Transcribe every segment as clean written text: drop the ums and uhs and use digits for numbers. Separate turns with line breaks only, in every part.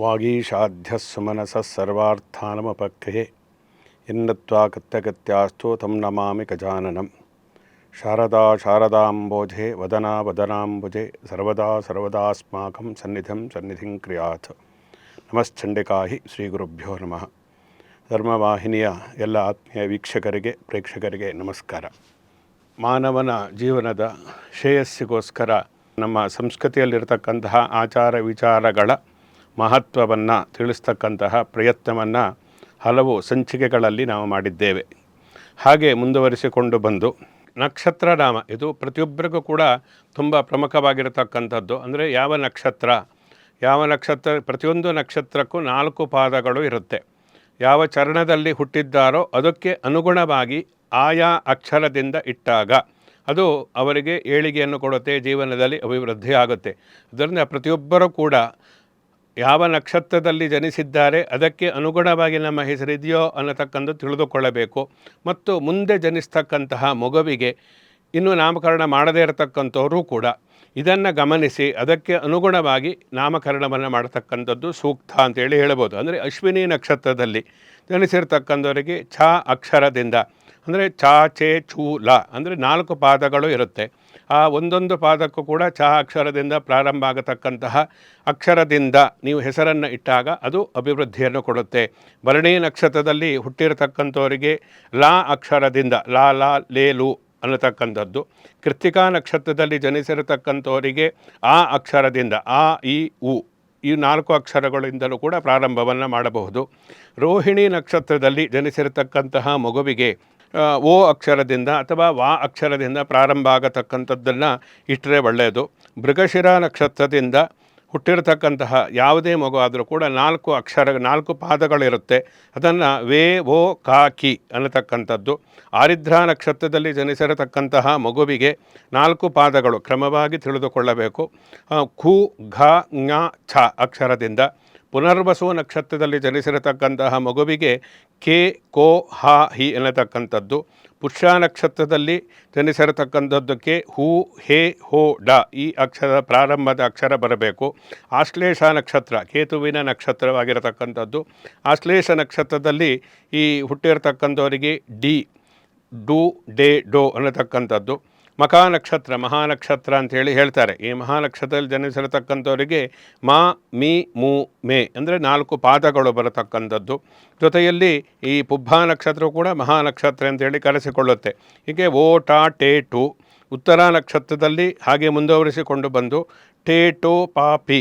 ವಾಗೀಶಾಧ್ಯಸ್ಸು ಮನಸಃ ಸರ್ವಾರ್ಥಾನಮಪಕ್ರಿಯೆ ಎನ್ನತ್ವಾ ಕತ್ಯಗತ್ಯಾಸ್ತು ತಂ ನಮಾಮಿ ಗಜಾನನಂ. ಶಾರದಾ ಶಾರದಾಂಬೋಜೆ ವದನಾ ವದನಾಂಬುಜೆ ಸರ್ವದಾ ಸರ್ವದಾಸ್ಮಾಕಂ ಸನ್ನಿಧಿಂ ಕ್ರಿಯಾತ್. ನಮಶ್ಚಂಡಿಕಾಹಿ ಶ್ರೀ ಗುರುಭ್ಯೋ ನಮಃ. ಧರ್ಮವಾಹಿನಿಯ ಎಲ್ಲ ಆತ್ಮೀಯ ವೀಕ್ಷಕರಿಗೆ ಪ್ರೇಕ್ಷಕರಿಗೆ ನಮಸ್ಕಾರ. ಮಾನವನ ಜೀವನದ ಶ್ರೇಯಸ್ಸಿಗೋಸ್ಕರ ನಮ್ಮ ಸಂಸ್ಕೃತಿಯಲ್ಲಿರತಕ್ಕಂತಹ ಆಚಾರ ವಿಚಾರಗಳ ಮಹತ್ವವನ್ನು ತಿಳಿಸ್ತಕ್ಕಂತಹ ಪ್ರಯತ್ನವನ್ನು ಹಲವು ಸಂಚಿಕೆಗಳಲ್ಲಿ ನಾವು ಮಾಡಿದ್ದೇವೆ. ಹಾಗೆ ಮುಂದುವರಿಸಿಕೊಂಡು ಬಂದು ನಕ್ಷತ್ರನಾಮ ಇದು ಪ್ರತಿಯೊಬ್ಬರಿಗೂ ಕೂಡ ತುಂಬ ಪ್ರಮುಖವಾಗಿರತಕ್ಕಂಥದ್ದು. ಅಂದರೆ ಯಾವ ನಕ್ಷತ್ರ ಪ್ರತಿಯೊಂದು ನಕ್ಷತ್ರಕ್ಕೂ 4 ಪಾದಗಳು ಇರುತ್ತೆ. ಯಾವ ಚರಣದಲ್ಲಿ ಹುಟ್ಟಿದ್ದಾರೋ ಅದಕ್ಕೆ ಅನುಗುಣವಾಗಿ ಆಯಾ ಅಕ್ಷರದಿಂದ ಇಟ್ಟಾಗ ಅದು ಅವರಿಗೆ ಏಳಿಗೆಯನ್ನು ಕೊಡುತ್ತೆ, ಜೀವನದಲ್ಲಿ ಅಭಿವೃದ್ಧಿ ಆಗುತ್ತೆ. ಅದರಿಂದ ಪ್ರತಿಯೊಬ್ಬರೂ ಕೂಡ ಯಾವ ನಕ್ಷತ್ರದಲ್ಲಿ ಜನಿಸಿದ್ದಾರೆ ಅದಕ್ಕೆ ಅನುಗುಣವಾಗಿ ನಮ್ಮ ಹೆಸರಿದೆಯೋ ಅನ್ನತಕ್ಕಂಥ ತಿಳಿದುಕೊಳ್ಳಬೇಕು. ಮತ್ತು ಮುಂದೆ ಜನಿಸ್ತಕ್ಕಂತಹ ಮಗುವಿಗೆ ಇನ್ನೂ ನಾಮಕರಣ ಮಾಡದೇ ಇರತಕ್ಕಂಥವರು ಕೂಡ ಇದನ್ನು ಗಮನಿಸಿ ಅದಕ್ಕೆ ಅನುಗುಣವಾಗಿ ನಾಮಕರಣವನ್ನು ಮಾಡತಕ್ಕಂಥದ್ದು ಸೂಕ್ತ ಅಂತೇಳಿ ಹೇಳ್ಬೋದು. ಅಂದರೆ ಅಶ್ವಿನಿ ನಕ್ಷತ್ರದಲ್ಲಿ ಜನಿಸಿರ್ತಕ್ಕಂಥವರಿಗೆ ಛ ಅಕ್ಷರದಿಂದ ಅಂದರೆ ಛ ಚೇ ಚೂ ಲ ಅಂದರೆ 4 ಪಾದಗಳು ಇರುತ್ತೆ. ಆ ಒಂದೊಂದು ಪಾದಕ್ಕೂ ಕೂಡ ಛ ಅಕ್ಷರದಿಂದ ಪ್ರಾರಂಭ ಆಗತಕ್ಕಂತಹ ಅಕ್ಷರದಿಂದ ನೀವು ಹೆಸರನ್ನು ಇಟ್ಟಾಗ ಅದು ಅಭಿವೃದ್ಧಿಯನ್ನು ಕೊಡುತ್ತೆ. ಭರಣಿ ನಕ್ಷತ್ರದಲ್ಲಿ ಹುಟ್ಟಿರತಕ್ಕಂಥವರಿಗೆ ಲಾ ಅಕ್ಷರದಿಂದ ಲಾ ಲಾ ಲೇ ಲು ಅನ್ನತಕ್ಕಂಥದ್ದು. ಕೃತ್ತಿಕಾ ನಕ್ಷತ್ರದಲ್ಲಿ ಜನಿಸಿರತಕ್ಕಂಥವರಿಗೆ ಆ ಅಕ್ಷರದಿಂದ ಆ ಇ ಉ ಈ 4 ಅಕ್ಷರಗಳಿಂದಲೂ ಕೂಡ ಪ್ರಾರಂಭವನ್ನು ಮಾಡಬಹುದು. ರೋಹಿಣಿ ನಕ್ಷತ್ರದಲ್ಲಿ ಜನಿಸಿರತಕ್ಕಂತಹ ಮಗುವಿಗೆ ಓ ಅಕ್ಷರದಿಂದ ಅಥವಾ ವಾ ಅಕ್ಷರದಿಂದ ಪ್ರಾರಂಭ ಆಗತಕ್ಕಂಥದ್ದನ್ನು ಇಟ್ಟರೆ ಒಳ್ಳೆಯದು. ಮೃಗಶಿರ ನಕ್ಷತ್ರದಿಂದ ಹುಟ್ಟಿರತಕ್ಕಂತಹ ಯಾವುದೇ ಮಗು ಆದರೂ ಕೂಡ 4 ಪಾದಗಳಿರುತ್ತೆ. ಅದನ್ನು ವೇ ಓ ಕಾ ಕಿ ಅನ್ನತಕ್ಕಂಥದ್ದು. ಆರಿದ್ರಾ ನಕ್ಷತ್ರದಲ್ಲಿ ಜನಿಸಿರತಕ್ಕಂತಹ ಮಗುವಿಗೆ 4 ಪಾದಗಳು ಕ್ರಮವಾಗಿ ತಿಳಿದುಕೊಳ್ಳಬೇಕು. ಖು ಘ ಞ ಛ ಅಕ್ಷರದಿಂದ. ಪುನರ್ವಸು ನಕ್ಷತ್ರದಲ್ಲಿ ಜನಿಸಿರತಕ್ಕಂತಹ ಮಗುವಿಗೆ ಕೆ ಕೋ ಹ ಹಿ ಎನ್ನತಕ್ಕಂಥದ್ದು. ಪುಷ್ಯ ನಕ್ಷತ್ರದಲ್ಲಿ ಜನಿಸಿರತಕ್ಕಂಥದ್ದಕ್ಕೆ ಹೂ ಹೇ ಹೋ ಡ ಈ ಅಕ್ಷರ ಪ್ರಾರಂಭದ ಅಕ್ಷರ ಬರಬೇಕು. ಆಶ್ಲೇಷ ನಕ್ಷತ್ರ ಕೇತುವಿನ ನಕ್ಷತ್ರವಾಗಿರತಕ್ಕಂಥದ್ದು. ಆಶ್ಲೇಷ ನಕ್ಷತ್ರದಲ್ಲಿ ಈ ಹುಟ್ಟಿರತಕ್ಕಂಥವರಿಗೆ ಡಿ ಡು ಡೇ ಡೋ ಅನ್ನತಕ್ಕಂಥದ್ದು. ಮಖಾ ನಕ್ಷತ್ರ ಮಹಾನಕ್ಷತ್ರ ಅಂಥೇಳಿ ಹೇಳ್ತಾರೆ. ಈ ಮಹಾನಕ್ಷತ್ರದಲ್ಲಿ ಜನಿಸಿರತಕ್ಕಂಥವರಿಗೆ ಮಾ ಮಿ ಮೂ ಮೇ ಅಂದರೆ 4 ಪಾದಗಳು ಬರತಕ್ಕಂಥದ್ದು. ಜೊತೆಯಲ್ಲಿ ಈ ಪುಬ್ಬ ನಕ್ಷತ್ರ ಕೂಡ ಮಹಾನಕ್ಷತ್ರ ಅಂತೇಳಿ ಕರೆಸಿಕೊಳ್ಳುತ್ತೆ. ಹೀಗೆ ಓ ಟಾ ಟೇ ಟು. ಉತ್ತರ ನಕ್ಷತ್ರದಲ್ಲಿ ಹಾಗೆ ಮುಂದುವರಿಸಿಕೊಂಡು ಬಂದು ಟೇ ಟೋ ಪಾ ಪಿ.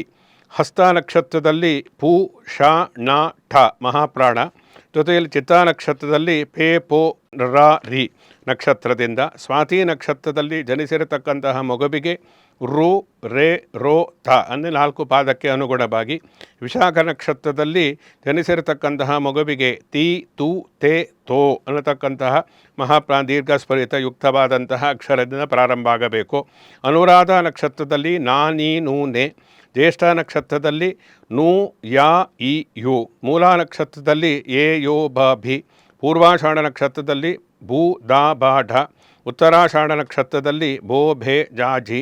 ಹಸ್ತ ನಕ್ಷತ್ರದಲ್ಲಿ ಪೂ ಶ ಣ ಠ ಮಹಾಪ್ರಾಣ. ಜೊತೆಯಲ್ಲಿ ಚಿತ್ತಾ ನಕ್ಷತ್ರದಲ್ಲಿ ಪೇ ಪೋ ರ ರಿ ನಕ್ಷತ್ರದಿಂದ. ಸ್ವಾತಿ ನಕ್ಷತ್ರದಲ್ಲಿ ಜನಿಸಿರತಕ್ಕಂತಹ ಮಗುವಿಗೆ ರು ರೇ ರೋ ಥ ಅಂದರೆ 4 ಪಾದಕ್ಕೆ ಅನುಗುಣವಾಗಿ. ವಿಶಾಖ ನಕ್ಷತ್ರದಲ್ಲಿ ಜನಿಸಿರತಕ್ಕಂತಹ ಮಗುವಿಗೆ ತಿ ತು ತೇ ತೋ ಅನ್ನತಕ್ಕಂತಹ ದೀರ್ಘಸ್ಫಲಿತ ಯುಕ್ತವಾದಂತಹ ಅಕ್ಷರದಿಂದ ಪ್ರಾರಂಭ ಆಗಬೇಕು. ಅನುರಾಧ ನಕ್ಷತ್ರದಲ್ಲಿ ನಾ ನೀ ನೂ ನೆ. ಜ್ಯೇಷ್ಠ ನಕ್ಷತ್ರದಲ್ಲಿ ನೂ ಯಾ ಇ ಯು. ಮೂಲಾ ನಕ್ಷತ್ರದಲ್ಲಿ ಎ ಯೋ ಬ ಭಿ. ಪೂರ್ವಾಷಾಢ ನಕ್ಷತ್ರದಲ್ಲಿ ಭೂ ದಾ ಬಾ ಢ. ಉತ್ತರಾಷಾಢ ನಕ್ಷತ್ರದಲ್ಲಿ ಭೋ ಭೇ ಜಾ ಝಿ.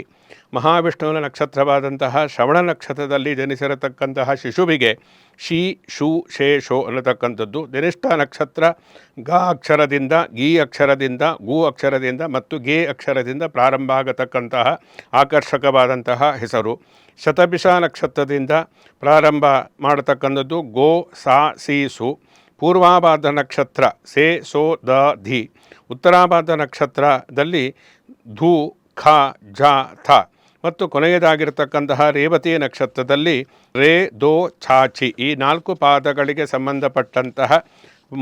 ಮಹಾವಿಷ್ಣುವಿನ ನಕ್ಷತ್ರವಾದಂತಹ ಶ್ರವಣ ನಕ್ಷತ್ರದಲ್ಲಿ ಜನಿಸಿರತಕ್ಕಂತಹ ಶಿಶುವಿಗೆ ಶಿ ಶು ಶೇ ಶೋ ಅನ್ನತಕ್ಕಂಥದ್ದು. ಧನಿಷ್ಠ ನಕ್ಷತ್ರ ಗ ಅಕ್ಷರದಿಂದ ಗೀ ಅಕ್ಷರದಿಂದ ಗು ಅಕ್ಷರದಿಂದ ಮತ್ತು ಗೇ ಅಕ್ಷರದಿಂದ ಪ್ರಾರಂಭ ಆಗತಕ್ಕಂತಹ ಆಕರ್ಷಕವಾದಂತಹ ಹೆಸರು. ಶತಭಿಷ ನಕ್ಷತ್ರದಿಂದ ಪ್ರಾರಂಭ ಮಾಡತಕ್ಕಂಥದ್ದು ಗೋ ಸಾ ಸಿ ಸು. ಪೂರ್ವಾಭಾದ್ರ ನಕ್ಷತ್ರ ಸೇ ಸೋ ದ ಧಿ. ಉತ್ತರಾಭಾದ್ರ ನಕ್ಷತ್ರದಲ್ಲಿ ಧು ಖ ಝ ಥ. ಮತ್ತು ಕೊನೆಯದಾಗಿರ್ತಕ್ಕಂತಹ ರೇವತಿ ನಕ್ಷತ್ರದಲ್ಲಿ ರೇ ದೋ ಛಾಚಿ ಈ 4 ಪಾದಗಳಿಗೆ ಸಂಬಂಧಪಟ್ಟಂತಹ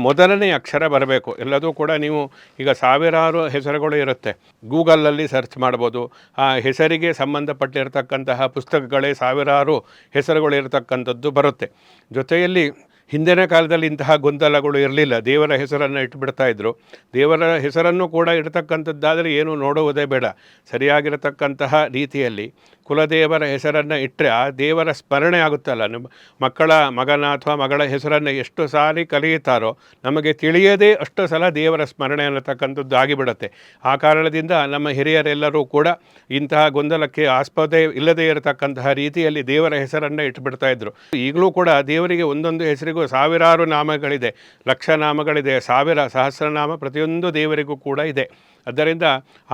ಮೊದಲನೇ ಅಕ್ಷರ ಬರಬೇಕು. ಎಲ್ಲದೂ ಕೂಡ ನೀವು ಈಗ ಸಾವಿರಾರು ಹೆಸರುಗಳು ಇರುತ್ತೆ, ಗೂಗಲಲ್ಲಿ ಸರ್ಚ್ ಮಾಡ್ಬೋದು. ಆ ಹೆಸರಿಗೆ ಸಂಬಂಧಪಟ್ಟಿರತಕ್ಕಂತಹ ಪುಸ್ತಕಗಳೇ ಸಾವಿರಾರು ಹೆಸರುಗಳು ಇರತಕ್ಕಂಥದ್ದು ಬರುತ್ತೆ. ಜೊತೆಯಲ್ಲಿ ಹಿಂದಿನ ಕಾಲದಲ್ಲಿ ಇಂತಹ ಗೊಂದಲಗಳು ಇರಲಿಲ್ಲ. ದೇವರ ಹೆಸರನ್ನು ಇಟ್ಟುಬಿಡ್ತಾ ಇದ್ದರು. ದೇವರ ಹೆಸರನ್ನು ಕೂಡ ಇಡತಕ್ಕಂಥದ್ದಾದರೆ ಏನು ನೋಡುವುದೇ ಬೇಡ. ಸರಿಯಾಗಿರತಕ್ಕಂತಹ ರೀತಿಯಲ್ಲಿ ಕುಲದೇವರ ಹೆಸರನ್ನು ಇಟ್ಟರೆ ಆ ದೇವರ ಸ್ಮರಣೆ ಆಗುತ್ತಲ್ಲ. ಮಗನ ಅಥವಾ ಮಗಳ ಹೆಸರನ್ನು ಎಷ್ಟು ಸಾರಿ ಕಲಿಯುತ್ತಾರೋ ನಮಗೆ ತಿಳಿಯದೇ ಅಷ್ಟು ಸಲ ದೇವರ ಸ್ಮರಣೆ ಅನ್ನತಕ್ಕಂಥದ್ದು ಆಗಿಬಿಡುತ್ತೆ. ಆ ಕಾರಣದಿಂದ ನಮ್ಮ ಹಿರಿಯರೆಲ್ಲರೂ ಕೂಡ ಇಂತಹ ಗೊಂದಲಕ್ಕೆ ಆಸ್ಪದ ಇಲ್ಲದೇ ಇರತಕ್ಕಂತಹ ರೀತಿಯಲ್ಲಿ ದೇವರ ಹೆಸರನ್ನು ಇಟ್ಟುಬಿಡ್ತಾ ಇದ್ರು. ಈಗಲೂ ಕೂಡ ದೇವರಿಗೆ ಒಂದೊಂದು ಹೆಸರಿಗೂ ಸಾವಿರಾರು ನಾಮಗಳಿದೆ, ಲಕ್ಷ ನಾಮಗಳಿದೆ, ಸಹಸ್ರನಾಮ ಪ್ರತಿಯೊಂದು ದೇವರಿಗೂ ಕೂಡ ಇದೆ. ಆದ್ದರಿಂದ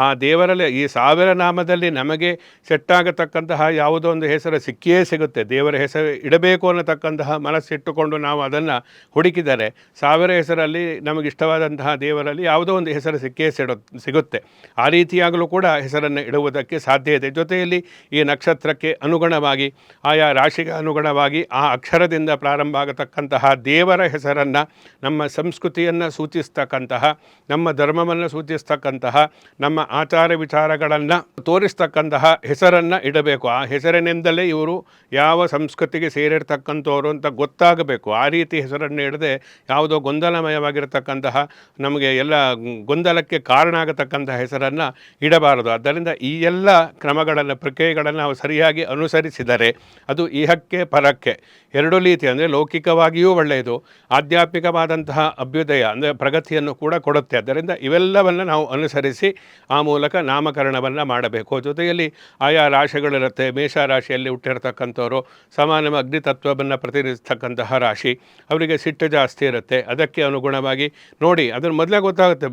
ಆ ದೇವರಲ್ಲಿ ಈ 1000 ನಾಮದಲ್ಲಿ ನಮಗೆ ಸೆಟ್ಟಾಗತಕ್ಕಂತಹ ಯಾವುದೋ ಒಂದು ಹೆಸರು ಸಿಕ್ಕಿಯೇ ಸಿಗುತ್ತೆ. ದೇವರ ಹೆಸರು ಇಡಬೇಕು ಅನ್ನತಕ್ಕಂತಹ ಮನಸ್ಸಿಟ್ಟುಕೊಂಡು ನಾವು ಅದನ್ನು ಹುಡುಕಿದರೆ 1000 ಹೆಸರಲ್ಲಿ ನಮಗಿಷ್ಟವಾದಂತಹ ದೇವರಲ್ಲಿ ಯಾವುದೋ ಒಂದು ಹೆಸರು ಸಿಗುತ್ತೆ. ಆ ರೀತಿಯಾಗಲೂ ಕೂಡ ಹೆಸರನ್ನು ಇಡುವುದಕ್ಕೆ ಸಾಧ್ಯ ಇದೆ. ಜೊತೆಯಲ್ಲಿ ಈ ನಕ್ಷತ್ರಕ್ಕೆ ಅನುಗುಣವಾಗಿ ಆಯಾ ರಾಶಿಗೆ ಅನುಗುಣವಾಗಿ ಆ ಅಕ್ಷರದಿಂದ ಪ್ರಾರಂಭ ಆಗತಕ್ಕಂತಹ ದೇವರ ಹೆಸರನ್ನು ನಮ್ಮ ಸಂಸ್ಕೃತಿಯನ್ನು ಸೂಚಿಸ್ತಕ್ಕಂತಹ, ನಮ್ಮ ಧರ್ಮವನ್ನು ಸೂಚಿಸ್ತಕ್ಕಂತಹ, ನಮ್ಮ ಆಚಾರ ವಿಚಾರಗಳನ್ನು ತೋರಿಸ್ತಕ್ಕಂತಹ ಹೆಸರನ್ನು ಇಡಬೇಕು. ಆ ಹೆಸರಿನಿಂದಲೇ ಇವರು ಯಾವ ಸಂಸ್ಕೃತಿಗೆ ಸೇರಿರ್ತಕ್ಕಂಥವ್ರು ಅಂತ ಗೊತ್ತಾಗಬೇಕು. ಆ ರೀತಿ ಹೆಸರನ್ನು ಇಡದೆ ಯಾವುದೋ ಗೊಂದಲಮಯವಾಗಿರ್ತಕ್ಕಂತಹ, ನಮಗೆ ಎಲ್ಲ ಗೊಂದಲಕ್ಕೆ ಕಾರಣ ಆಗತಕ್ಕಂತಹ ಹೆಸರನ್ನು ಇಡಬಾರದು. ಆದ್ದರಿಂದ ಈ ಎಲ್ಲ ಕ್ರಮಗಳನ್ನು, ಪ್ರಕ್ರಿಯೆಗಳನ್ನು ನಾವು ಸರಿಯಾಗಿ ಅನುಸರಿಸಿದರೆ ಅದು ಇಹಕ್ಕೆ ಪರಕ್ಕೆ ಎರಡು ರೀತಿ, ಅಂದರೆ ಲೌಕಿಕವಾಗಿಯೂ ಒಳ್ಳೆಯದು, ಆಧ್ಯಾತ್ಮಿಕವಾದಂತಹ ಅಭ್ಯುದಯ ಅಂದರೆ ಪ್ರಗತಿಯನ್ನು ಕೂಡ ಕೊಡುತ್ತೆ. ಆದ್ದರಿಂದ ಇವೆಲ್ಲವನ್ನು ನಾವು ಅನುಸರಿಸಿ ಆ ಮೂಲಕ ನಾಮಕರಣವನ್ನು ಮಾಡಬೇಕು. ಜೊತೆಯಲ್ಲಿ ಆಯಾ ರಾಶಿಗಳಿರುತ್ತೆ. ಮೇಷ ರಾಶಿಯಲ್ಲಿ ಹುಟ್ಟಿರ್ತಕ್ಕಂಥವ್ರು ಸಾಮಾನ್ಯ ಅಗ್ನಿತತ್ವವನ್ನು ಪ್ರತಿನಿಧಿಸ್ತಕ್ಕಂತಹ ರಾಶಿ, ಅವರಿಗೆ ಸಿಟ್ಟು ಜಾಸ್ತಿ ಇರುತ್ತೆ. ಅದಕ್ಕೆ ಅನುಗುಣವಾಗಿ ನೋಡಿ, ಅದನ್ನು ಮೊದಲೇ ಗೊತ್ತಾಗುತ್ತೆ.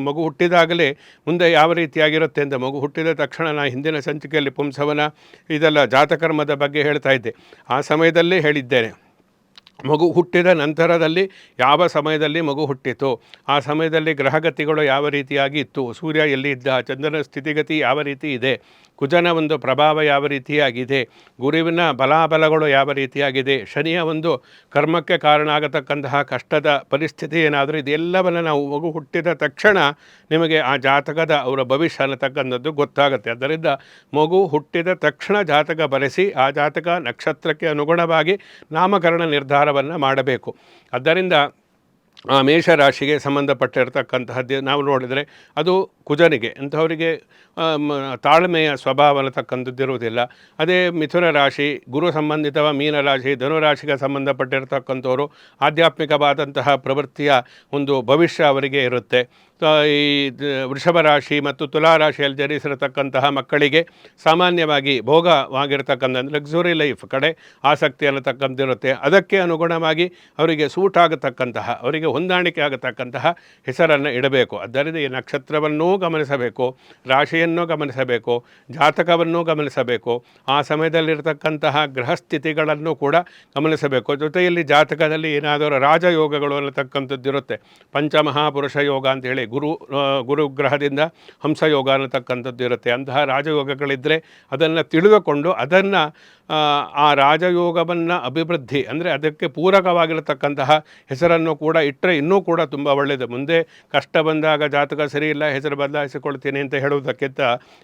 ಮಗು ಹುಟ್ಟಿದಾಗಲೇ ಮುಂದೆ ಯಾವ ರೀತಿಯಾಗಿರುತ್ತೆ ಅಂತ. ಮಗು ಹುಟ್ಟಿದ ತಕ್ಷಣ ನಾನು ಹಿಂದಿನ ಸಂಚಿಕೆಯಲ್ಲಿ ಪುಂಸವನ ಇದೆಲ್ಲ ಜಾತಕರ್ಮದ ಬಗ್ಗೆ ಹೇಳ್ತಾ ಇದ್ದೆ. ಆ ಸಮಯದಲ್ಲೇ ಹೇಳಿದ್ದೇನೆ, ಮಗು ಹುಟ್ಟಿದ ನಂತರದಲ್ಲಿ ಯಾವ ಸಮಯದಲ್ಲಿ ಮಗು ಹುಟ್ಟಿತು, ಆ ಸಮಯದಲ್ಲಿ ಗ್ರಹಗತಿಗಳು ಯಾವ ರೀತಿಯಾಗಿ ಇತ್ತು, ಸೂರ್ಯ ಎಲ್ಲಿ ಇದ್ದ, ಚಂದ್ರನ ಸ್ಥಿತಿಗತಿ ಯಾವ ರೀತಿ ಇದೆ, ಕುಜನ ಒಂದು ಪ್ರಭಾವ ಯಾವ ರೀತಿಯಾಗಿದೆ, ಗುರುವಿನ ಬಲಾಬಲಗಳು ಯಾವ ರೀತಿಯಾಗಿದೆ, ಶನಿಯ ಒಂದು ಕರ್ಮಕ್ಕೆ ಕಾರಣ ಆಗತಕ್ಕಂತಹ ಕಷ್ಟದ ಪರಿಸ್ಥಿತಿ ಏನಾದರೂ, ಇದೆಲ್ಲವನ್ನು ನಾವು ಮಗು ಹುಟ್ಟಿದ ತಕ್ಷಣ ನಿಮಗೆ ಆ ಜಾತಕದ ಅವರ ಭವಿಷ್ಯ ಅನ್ನತಕ್ಕಂಥದ್ದು ಗೊತ್ತಾಗುತ್ತೆ. ಆದ್ದರಿಂದ ಮಗು ಹುಟ್ಟಿದ ತಕ್ಷಣ ಜಾತಕ ಬರೆಸಿ ಆ ಜಾತಕ ನಕ್ಷತ್ರಕ್ಕೆ ಅನುಗುಣವಾಗಿ ನಾಮಕರಣ ನಿರ್ಧಾರವನ್ನು ಮಾಡಬೇಕು. ಆದ್ದರಿಂದ ಆ ಮೇಷರಾಶಿಗೆ ಸಂಬಂಧಪಟ್ಟಿರ್ತಕ್ಕಂತಹದ್ದು ನಾವು ನೋಡಿದರೆ ಅದು ಕುಜನಿಗೆ, ಅಂಥವರಿಗೆ ತಾಳ್ಮೆಯ ಸ್ವಭಾವ ಅನ್ನತಕ್ಕಂಥದ್ದಿರುವುದಿಲ್ಲ. ಅದೇ ಮಿಥುನ ರಾಶಿ, ಗುರು ಸಂಬಂಧಿತವ ಮೀನರಾಶಿ, ಧನುರಾಶಿಗೆ ಸಂಬಂಧಪಟ್ಟಿರ್ತಕ್ಕಂಥವರು ಆಧ್ಯಾತ್ಮಿಕವಾದಂತಹ ಪ್ರವೃತ್ತಿಯ ಒಂದು ಭವಿಷ್ಯ ಅವರಿಗೆ ಇರುತ್ತೆ. ಈ ವೃಷಭ ರಾಶಿ ಮತ್ತು ತುಲಾರಾಶಿಯಲ್ಲಿ ಜನಿಸಿರತಕ್ಕಂತಹ ಮಕ್ಕಳಿಗೆ ಸಾಮಾನ್ಯವಾಗಿ ಭೋಗವಾಗಿರ್ತಕ್ಕಂಥ ಲಕ್ಸುರಿ ಲೈಫ್ ಕಡೆ ಆಸಕ್ತಿ ಅನ್ನತಕ್ಕಂಥದ್ದಿರುತ್ತೆ. ಅದಕ್ಕೆ ಅನುಗುಣವಾಗಿ ಅವರಿಗೆ ಸೂಟ್ ಆಗತಕ್ಕಂತಹ, ಅವರಿಗೆ ಹೊಂದಾಣಿಕೆ ಆಗತಕ್ಕಂತಹ ಹೆಸರನ್ನು ಇಡಬೇಕು. ಆದ್ದರಿಂದ ಈ ನಕ್ಷತ್ರವನ್ನೂ ಗಮನಿಸಬೇಕು, ರಾಶಿಯನ್ನು ಗಮನಿಸಬೇಕು, ಜಾತಕವನ್ನು ಗಮನಿಸಬೇಕು, ಆ ಸಮಯದಲ್ಲಿರ್ತಕ್ಕಂತಹ ಗೃಹಸ್ಥಿತಿಗಳನ್ನು ಕೂಡ ಗಮನಿಸಬೇಕು. ಜೊತೆಯಲ್ಲಿ ಜಾತಕದಲ್ಲಿ ಏನಾದರೂ ರಾಜಯೋಗಗಳು ಅನ್ನತಕ್ಕಂಥದ್ದಿರುತ್ತೆ. ಪಂಚಮಹಾಪುರುಷ ಯೋಗ ಅಂತೇಳಿ ಗುರುಗ್ರಹದಿಂದ ಹಂಸಯೋಗ ಅನ್ನತಕ್ಕಂಥದ್ದು ಇರುತ್ತೆ. ಅಂತಹ ರಾಜಯೋಗಗಳಿದ್ದರೆ ಅದನ್ನು ತಿಳಿದುಕೊಂಡು ಅದನ್ನು ಆ ರಾಜಯೋಗವನ್ನು ಅಭಿವೃದ್ಧಿ ಅಂದರೆ ಅದಕ್ಕೆ ಪೂರಕವಾಗಿರತಕ್ಕಂತಹ ಹೆಸರನ್ನು ಕೂಡ ಇಟ್ಟರೆ ಇನ್ನೂ ಕೂಡ ತುಂಬ ಒಳ್ಳೆಯದು. ಮುಂದೆ ಕಷ್ಟ ಬಂದಾಗ ಜಾತಕ ಸರಿಯಿಲ್ಲ, ಹೆಸರು ಬದಲಾಯಿಸಿಕೊಳ್ತೀನಿ ಅಂತ ಹೇಳುವುದಕ್ಕಿಂತ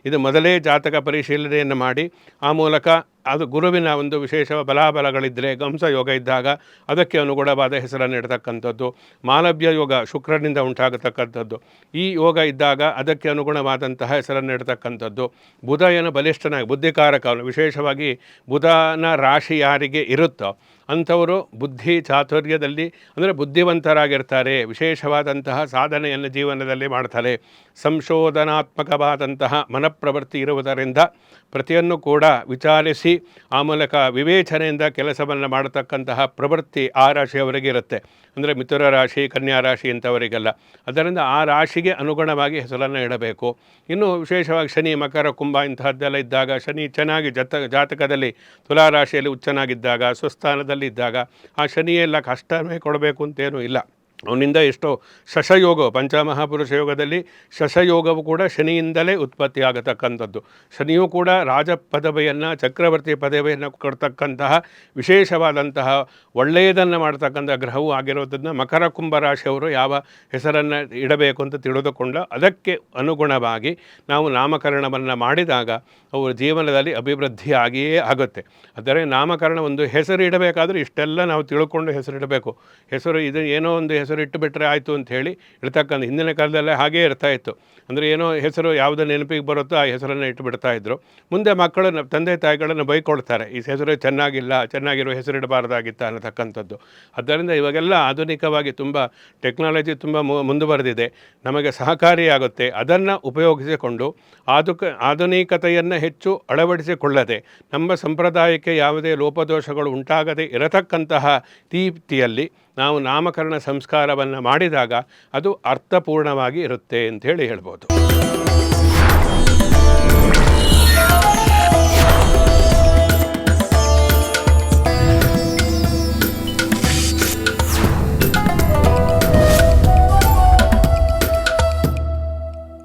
ಇದು ಮೊದಲೇ ಜಾತಕ ಪರಿಶೀಲನೆಯನ್ನು ಮಾಡಿ ಆ ಮೂಲಕ ಅದು ಗುರುವಿನ ಒಂದು ವಿಶೇಷ ಬಲಾಬಲಗಳಿದ್ದರೆ, ಹಂಸ ಯೋಗ ಇದ್ದಾಗ ಅದಕ್ಕೆ ಅನುಗುಣವಾದ ಹೆಸರನ್ನು ಇಡತಕ್ಕಂಥದ್ದು. ಮಾಲವ್ಯ ಯೋಗ ಶುಕ್ರನಿಂದ ಉಂಟಾಗತಕ್ಕಂಥದ್ದು, ಈ ಯೋಗ ಇದ್ದಾಗ ಅದಕ್ಕೆ ಅನುಗುಣವಾದಂತಹ ಹೆಸರನ್ನು ಇಡತಕ್ಕಂಥದ್ದು. ಬುಧ ಏನು ಬಲಿಷ್ಠನಾಗಿ ಬುದ್ಧಿಕಾರಕವನ್ನು, ವಿಶೇಷವಾಗಿ ಬುಧನ ರಾಶಿ ಯಾರಿಗೆ ಇರುತ್ತೋ ಅಂಥವರು ಬುದ್ಧಿ ಚಾತುರ್ಯದಲ್ಲಿ ಅಂದರೆ ಬುದ್ಧಿವಂತರಾಗಿರ್ತಾರೆ, ವಿಶೇಷವಾದಂತಹ ಸಾಧನೆಯನ್ನು ಜೀವನದಲ್ಲಿ ಮಾಡ್ತಾರೆ. ಸಂಶೋಧನಾತ್ಮಕವಾದಂತಹ ಮನಪ್ರವೃತ್ತಿ ಇರುವುದರಿಂದ ಪ್ರತಿಯನ್ನು ಕೂಡ ವಿಚಾರಿಸಿ ಆ ಮೂಲಕ ವಿವೇಚನೆಯಿಂದ ಕೆಲಸವನ್ನು ಮಾಡತಕ್ಕಂತಹ ಪ್ರವೃತ್ತಿ ಆ ರಾಶಿಯವರಿಗೆ ಇರುತ್ತೆ. ಅಂದರೆ ಮಿಥುನ ರಾಶಿ, ಕನ್ಯಾ ರಾಶಿ ಇಂಥವರಿಗೆಲ್ಲ. ಅದರಿಂದ ಆ ರಾಶಿಗೆ ಅನುಗುಣವಾಗಿ ಹೆಸರನ್ನು ಇಡಬೇಕು. ಇನ್ನು ವಿಶೇಷವಾಗಿ ಶನಿ, ಮಕರ, ಕುಂಭ ಇಂತಹದ್ದೆಲ್ಲ ಇದ್ದಾಗ, ಶನಿ ಚೆನ್ನಾಗಿ ಜಾತಕದಲ್ಲಿ ತುಲಾರಾಶಿಯಲ್ಲಿ ಉಚ್ಚನಾಗಿದ್ದಾಗ, ಸ್ವಸ್ಥಾನದಲ್ಲಿದ್ದಾಗ ಆ ಶನಿಯೆಲ್ಲ ಕಷ್ಟವೇ ಕೊಡಬೇಕು ಅಂತೇನೂ ಇಲ್ಲ. ಅವನಿಂದ ಎಷ್ಟೋ ಶಶಯೋಗ, ಪಂಚಮಹಾಪುರುಷ ಯೋಗದಲ್ಲಿ ಶಶಯೋಗವು ಕೂಡ ಶನಿಯಿಂದಲೇ ಉತ್ಪತ್ತಿ ಆಗತಕ್ಕಂಥದ್ದು. ಶನಿಯೂ ಕೂಡ ರಾಜ ಪದವಿಯನ್ನು, ಚಕ್ರವರ್ತಿ ಪದವಿಯನ್ನು ಕೊಡ್ತಕ್ಕಂತಹ ವಿಶೇಷವಾದಂತಹ ಒಳ್ಳೆಯದನ್ನು ಮಾಡ್ತಕ್ಕಂಥ ಗ್ರಹವೂ ಆಗಿರೋದನ್ನು ಮಕರ ಕುಂಭ ರಾಶಿಯವರು ಯಾವ ಹೆಸರನ್ನು ಇಡಬೇಕು ಅಂತ ತಿಳಿದುಕೊಂಡು ಅದಕ್ಕೆ ಅನುಗುಣವಾಗಿ ನಾವು ನಾಮಕರಣವನ್ನು ಮಾಡಿದಾಗ ಅವರ ಜೀವನದಲ್ಲಿ ಅಭಿವೃದ್ಧಿ ಆಗಿಯೇ ಆಗುತ್ತೆ. ಆದರೆ ನಾಮಕರಣ ಒಂದು ಹೆಸರು ಇಡಬೇಕಾದ್ರೆ ಇಷ್ಟೆಲ್ಲ ನಾವು ತಿಳ್ಕೊಂಡು ಹೆಸರಿಡಬೇಕು. ಹೆಸರು ಇದು ಏನೋ ಒಂದು ಹೆಸರು ಹೆಸರು ಇಟ್ಟುಬಿಟ್ರೆ ಆಯಿತು ಅಂಥೇಳಿ ಇರ್ತಕ್ಕಂಥ ಹಿಂದಿನ ಕಾಲದಲ್ಲೇ ಹಾಗೇ ಇರ್ತಾಯಿತ್ತು. ಅಂದರೆ ಏನೋ ಹೆಸರು ಯಾವುದೋ ನೆನಪಿಗೆ ಬರುತ್ತೋ ಆ ಹೆಸರನ್ನು ಇಟ್ಟು ಬಿಡ್ತಾಯಿದ್ರು. ಮುಂದೆ ಮಕ್ಕಳು ತಂದೆ ತಾಯಿಗಳನ್ನು ಬೈಕೊಳ್ತಾರೆ, ಈ ಹೆಸರು ಚೆನ್ನಾಗಿರೋ ಹೆಸರಿಡಬಾರ್ದಾಗಿತ್ತ ಅನ್ನತಕ್ಕಂಥದ್ದು. ಆದ್ದರಿಂದ ಇವಾಗೆಲ್ಲ ಆಧುನಿಕವಾಗಿ ತುಂಬ ಟೆಕ್ನಾಲಜಿ ತುಂಬ ಮುಂದುವರೆದಿದೆ, ನಮಗೆ ಸಹಕಾರಿಯಾಗುತ್ತೆ. ಅದನ್ನು ಉಪಯೋಗಿಸಿಕೊಂಡು ಆಧುನಿಕತೆಯನ್ನು ಹೆಚ್ಚು ಅಳವಡಿಸಿಕೊಳ್ಳದೆ ನಮ್ಮ ಸಂಪ್ರದಾಯಕ್ಕೆ ಯಾವುದೇ ಲೋಪದೋಷಗಳು ಉಂಟಾಗದೇ ಇರತಕ್ಕಂತಹ ರೀತಿಯಲ್ಲಿ ನಾವು ನಾಮಕರಣ ಸಂಸ್ಕಾರವನ್ನು ಮಾಡಿದಾಗ ಅದು ಅರ್ಥಪೂರ್ಣವಾಗಿ ಇರುತ್ತೆ ಅಂಥೇಳಿ ಹೇಳ್ಬೋದು.